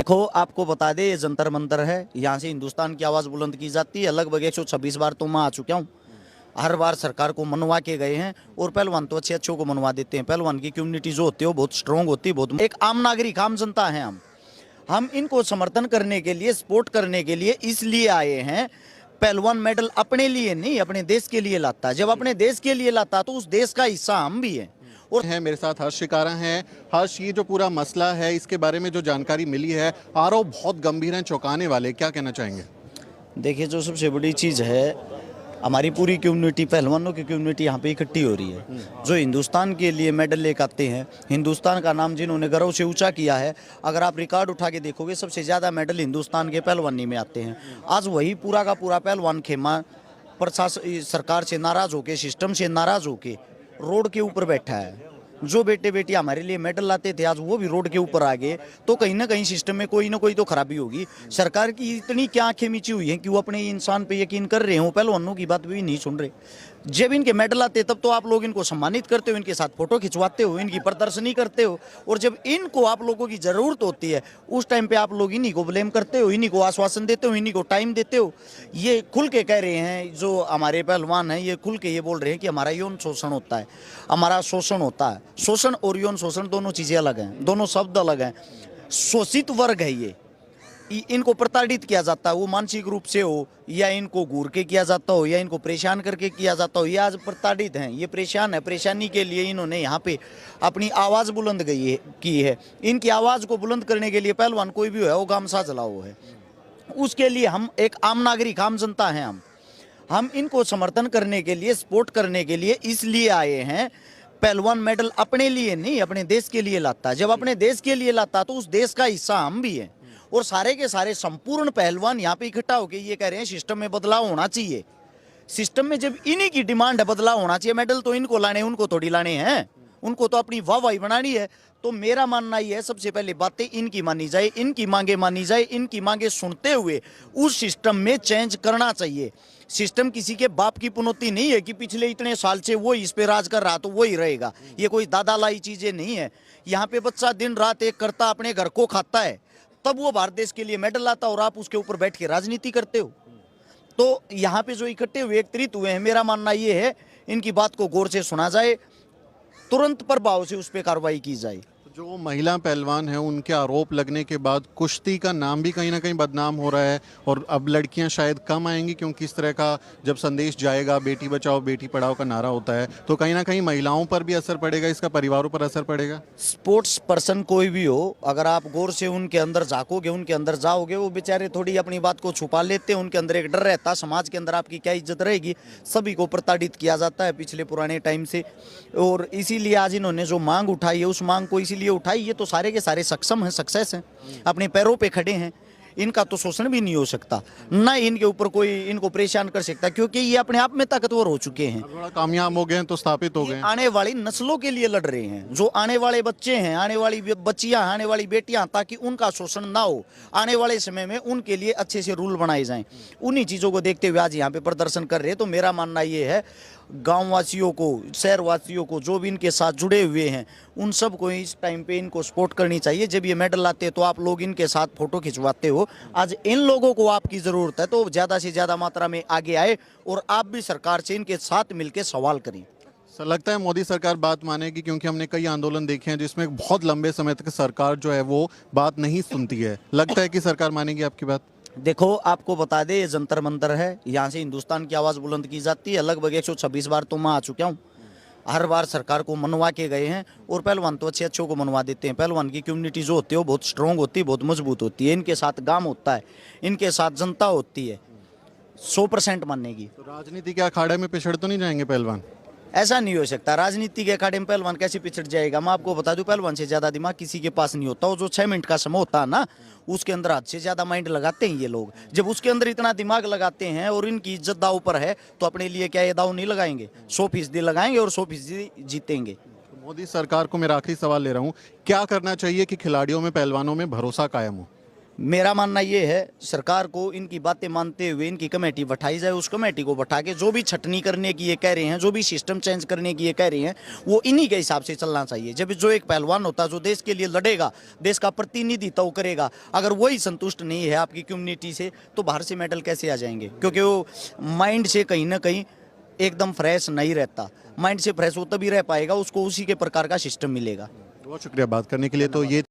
देखो आपको बता दे, ये जंतर मंतर है, यहाँ से हिंदुस्तान की आवाज़ बुलंद की जाती है। लगभग 126 बार तो मैं आ चुका हूँ। हर बार सरकार को मनवा के गए हैं और पहलवान तो अच्छे अच्छों को मनवा देते हैं। पहलवान की कम्युनिटी जो होती है वो बहुत स्ट्रांग होती है, बहुत एक आम नागरिक, आम जनता है। हम इनको समर्थन करने के लिए, सपोर्ट करने के लिए इसलिए आए हैं। पहलवान मेडल अपने लिए नहीं, अपने देश के लिए लाता है। जब अपने देश के लिए लाता तो उस देश का हिस्सा हम भी हैं। और है मेरे साथ हर्ष शिकारा हैं। हर्ष, ये जो पूरा मसला है इसके बारे में जो जानकारी मिली है, आरोप बहुत गंभीर हैं, चौंकाने वाले, क्या कहना चाहेंगे? देखिए, जो सबसे बड़ी चीज़ है, हमारी पूरी कम्युनिटी, पहलवानों की कम्युनिटी यहाँ पे इकट्ठी हो रही है, जो हिंदुस्तान के लिए मेडल लेकर आते हैं। हिंदुस्तान का नाम जिन्होंने गर्व से ऊंचा किया है, अगर आप रिकॉर्ड उठा के देखोगे, सबसे ज़्यादा मेडल हिंदुस्तान के पहलवानी में आते हैं। आज वही पूरा का पूरा पहलवान खेमा प्रशासन, सरकार से नाराज होके, सिस्टम से नाराज होके रोड के ऊपर बैठा है। जो बेटे बेटी हमारे लिए मेडल लाते थे, आज वो भी रोड के ऊपर आ गए। तो कहीं ना कहीं सिस्टम में कोई ना कोई तो खराबी होगी। सरकार की इतनी क्या आंखें मीची हुई हैं कि वो अपने इंसान पे यकीन कर रहे हो, पहलवानों की बात भी नहीं सुन रहे। जब इनके मेडल आते तब तो आप लोग इनको सम्मानित करते हो, इनके साथ फोटो खिंचवाते हो, इनकी प्रदर्शनी करते हो। और जब इनको आप लोगों की ज़रूरत होती है, उस टाइम पे आप लोग इन्हीं को ब्लेम करते हो, इन्हीं को आश्वासन देते हो, इन्हीं को टाइम देते हो। ये खुल के कह रहे हैं, जो हमारे पहलवान हैं, ये खुल के ये बोल रहे हैं कि हमारा यौन शोषण होता है, हमारा शोषण होता है। शोषण और यौन शोषण दोनों चीज़ें अलग हैं, दोनों शब्द अलग हैं। शोषित वर्ग है ये, इनको प्रताड़ित किया जाता है, वो मानसिक रूप से हो या इनको घूर के किया जाता हो या इनको परेशान करके किया जाता हो। ये आज प्रताड़ित हैं, ये परेशान है। परेशानी के लिए इन्होंने यहाँ पे अपनी आवाज़ बुलंद की है। इनकी आवाज़ को बुलंद करने के लिए पहलवान कोई भी है, वो गामसा जला हुआ है। उसके लिए हम एक आम नागरिक, आम जनता हैं। हम इनको समर्थन करने के लिए, सपोर्ट करने के लिए इसलिए आए हैं। पहलवान मेडल अपने लिए नहीं, अपने देश के लिए लाता है। जब अपने देश के लिए लाता तो उस देश का हिस्सा हम भी हैं। और सारे के सारे संपूर्ण पहलवान यहाँ पे इकट्ठा होकर ये कह रहे हैं सिस्टम में बदलाव होना चाहिए। सिस्टम में जब इन्हीं की डिमांड है, बदलाव होना चाहिए। मेडल तो इनको लाने, उनको थोड़ी लाने हैं, उनको तो अपनी वाहवाही बनानी है। तो मेरा मानना ये है, सबसे पहले बातें इनकी मानी जाए, इनकी मांगे मानी जाए। इनकी मांगे सुनते हुए उस सिस्टम में चेंज करना चाहिए। सिस्टम किसी के बाप की पुनौती नहीं है कि पिछले इतने साल से वो इस पे राज कर रहा तो वो ही रहेगा। ये कोई दादा लाई चीजें नहीं है। यहाँ पे बच्चा दिन रात एक करता, अपने घर को खाता है, तब वो भारत देश के लिए मेडल लाता और आप उसके ऊपर बैठ के राजनीति करते हो। तो यहाँ पे जो इकट्ठे हुए, एकत्रित हुए हैं, मेरा मानना ये है इनकी बात को गौर से सुना जाए, तुरंत प्रभाव से उस पर कार्रवाई की जाए। जो महिला पहलवान हैं उनके आरोप लगने के बाद कुश्ती का नाम भी कहीं ना कहीं बदनाम हो रहा है, और अब लड़कियां शायद कम आएंगी, क्योंकि इस तरह का जब संदेश जाएगा, बेटी बचाओ बेटी पढ़ाओ का नारा होता है, तो कहीं ना कहीं महिलाओं पर भी असर पड़ेगा, इसका परिवारों पर असर पड़ेगा। स्पोर्ट्स पर्सन कोई भी हो, अगर आप गौर से उनके अंदर झाँकोगे, उनके अंदर जाओगे, वो बेचारे थोड़ी अपनी बात को छुपा लेते हैं। उनके अंदर एक डर रहता है, समाज के अंदर आपकी क्या इज्जत रहेगी। सभी को प्रताड़ित किया जाता है पिछले पुराने टाइम से, और इसीलिए आज इन्होंने जो मांग उठाई है, उस मांग को इसीलिए उठाई। ये तो सारे के सारे सक्षम हैं, सक्सेस हैं, अपने पैरों पे खड़े हैं। इनका तो शोषण भी नहीं हो सकता, ना इनके ऊपर कोई इनको परेशान कर सकता, क्योंकि ये अपने आप में ताकतवर हो चुके हैं। थोड़ा कामयाब हो गए हैं तो स्थापित हो गए हैं। आने वाली नस्लों के लिए लड़ रहे हैं, जो आने वाले बच्चे हैं, आने वाली बच्चियां, आने वाली बेटियां, ताकि उनका शोषण ना हो। आने वाले समय में उनके लिए अच्छे से रूल बनाए जाएं। उन्हीं चीज़ों को देखते हुए आज यहाँ पे प्रदर्शन कर रहे हैं। तो मेरा मानना ये है, गाँव वासियों को, शहर वासियों को, जो भी इनके साथ जुड़े हुए हैं, उन सब को इस टाइम पे इनको सपोर्ट करनी चाहिए। जब ये मेडल लाते तो आप लोग इनके साथ फोटो खिंचवाते हो। आज इन लोगों को आपकी ज़रूरत है, तो ज़्यादा से ज़्यादा मात्रा में आगे आए और आप भी सरकार से इनके साथ मिलकर सवाल करें। सर, लगता है मोदी सरकार बात मानेगी? क्योंकि हमने कई आंदोलन देखे हैं जिसमें बहुत लंबे समय तक सरकार जो है वो बात नहीं सुनती है। लगता है कि सरकार मानेगी आपकी बात? देखो आपको बता दे, ये जंतर मंतर है, यहाँ से हिंदुस्तान की आवाज़ बुलंद की जाती है। लगभग 126 बार तो मैं आ चुका हूँ। हर बार सरकार को मनवा के गए हैं और पहलवान तो अच्छे अच्छों को मनवा देते हैं। पहलवान की कम्युनिटी जो होती है वो बहुत स्ट्रांग होती है, बहुत मजबूत होती है। इनके साथ गांव होता है, इनके साथ जनता होती है, 100% मानेगी। तो राजनीति के अखाड़े में पिछड़ तो नहीं जाएंगे पहलवान? ऐसा नहीं हो सकता। राजनीति के अखाड़े में पहलवान कैसे पिछड़ जाएगा? मैं आपको बता दूं, पहलवान से ज़्यादा दिमाग किसी के पास नहीं होता। वो जो 6 मिनट का समय होता है ना, उसके अंदर हद से ज़्यादा माइंड लगाते हैं ये लोग। जब उसके अंदर इतना दिमाग लगाते हैं और इनकी इज्जत दाव पर है, तो अपने लिए क्या ये दाव नहीं लगाएंगे? 100% लगाएंगे और 100% जीतेंगे। मोदी सरकार को मेरा आखिरी सवाल ले रहा हूँ, क्या करना चाहिए कि खिलाड़ियों में, पहलवानों में भरोसा कायम हो? मेरा मानना ये है सरकार को इनकी बातें मानते हुए इनकी कमेटी बैठाई जाए, उस कमेटी को बैठा के जो भी छटनी करने की ये कह रहे हैं, जो भी सिस्टम चेंज करने की ये कह रहे हैं, वो इन्हीं के हिसाब से चलना चाहिए। जब जो एक पहलवान होता है जो देश के लिए लड़ेगा, देश का प्रतिनिधित्व करेगा, अगर वही संतुष्ट नहीं है आपकी कम्युनिटी से, तो बाहर से मेडल कैसे आ जाएंगे? क्योंकि वो माइंड से कहीं ना कहीं एकदम फ्रेश नहीं रहता। माइंड से फ्रेश वो तभी रह पाएगा, उसको उसी के प्रकार का सिस्टम मिलेगा। बहुत शुक्रिया बात करने के लिए। तो ये